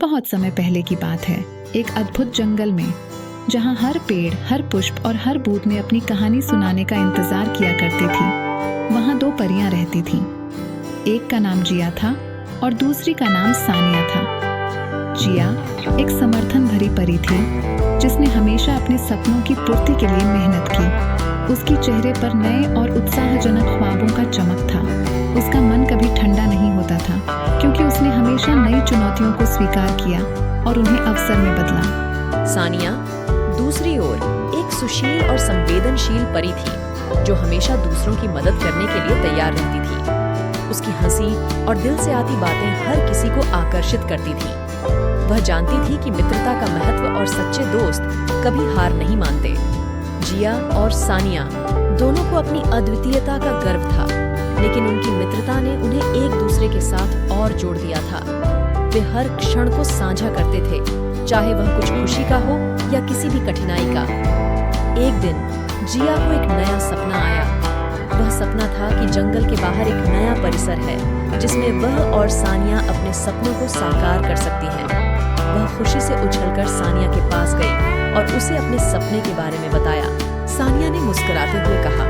बहुत समय पहले की बात है, एक अद्भुत जंगल में, जहाँ हर पेड़, हर पुष्प और हर बूंद ने अपनी कहानी सुनाने का इंतजार किया करती थी। वहाँ दो परियां रहती थीं। एक का नाम जिया था और दूसरी का नाम सानिया था। जिया एक समर्थन भरी परी थी, जिसने हमेशा अपने सपनों की पूर्ति के लिए मेहनत की। उसकी चेहरे पर नए और उत्साहजनक ख्वाबों का चमक था। उसका मन कभी ठंडा नहीं होता था, क्योंकि उसने हमेशा नई चुनौतियों को स्वीकार किया और उन्हें अवसर में बदला। सानिया दूसरी ओर एक सुशील और संवेदनशील परी थी, जो हमेशा दूसरों की मदद करने के लिए तैयार रहती थी। उसकी हंसी और दिल से आती बातें हर किसी को आकर्षित करती थी। वह जानती थी कि मित्रता का महत्व और सच्चे दोस्त कभी हार नहीं मानते। जिया और सानिया दोनों को अपनी अद्वितीयता का गर्व था, लेकिन उनकी मित्रता ने उन्हें एक दूसरे के साथ और जोड़ दिया था। वे हर क्षण को साझा करते थे, चाहे वह कुछ खुशी का हो या किसी भी कठिनाई का। एक दिन जिया को एक नया सपना आया। वह सपना था कि जंगल के बाहर एक नया परिसर है, जिसमें वह और सानिया अपने सपनों को साकार कर सकती हैं। वह खुशी से उछलकर सानिया के पास गई और उसे अपने सपने के बारे में बताया। सानिया ने मुस्कुराते हुए कहा,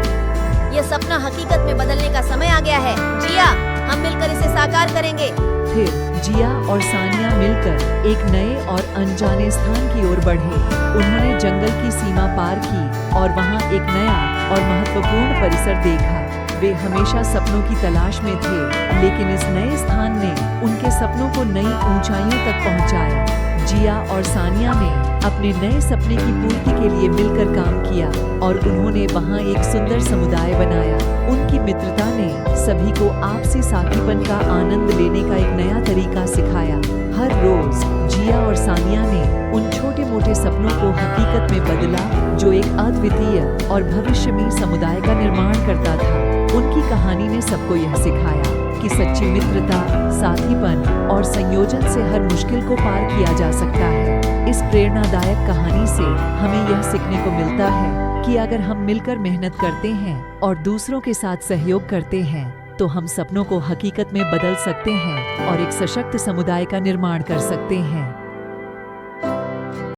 यह सपना हकीकत में बदलने का समय आ गया है। जिया, हम मिलकर इसे साकार करेंगे। फिर जिया और सानिया मिलकर एक नए और अनजाने स्थान की ओर बढ़े। उन्होंने जंगल की सीमा पार की और वहां एक नया और महत्वपूर्ण परिसर देखा। वे हमेशा सपनों की तलाश में थे, लेकिन इस नए स्थान ने उनके सपनों को नई ऊंचाइयों तक पहुंचाया। जिया और सानिया ने अपने नए सपने की पूर्ति के लिए मिलकर काम किया और उन्होंने वहां एक सुंदर समुदाय बनाया। उनकी मित्रता ने सभी को आपसी साथीपन का आनंद लेने का एक नया तरीका सिखाया। हर रोज जिया और सानिया ने उन छोटे मोटे सपनों को हकीकत में बदला, जो एक अद्वितीय और भविष्यमयी समुदाय का निर्माण करता था। उनकी कहानी ने सबको यह सिखाया कि सच्ची मित्रता, साथीपन और संयोजन से हर मुश्किल को पार किया जा सकता है। इस प्रेरणादायक कहानी से हमें यह सीखने को मिलता है कि अगर हम मिलकर मेहनत करते हैं और दूसरों के साथ सहयोग करते हैं, तो हम सपनों को हकीकत में बदल सकते हैं और एक सशक्त समुदाय का निर्माण कर सकते हैं।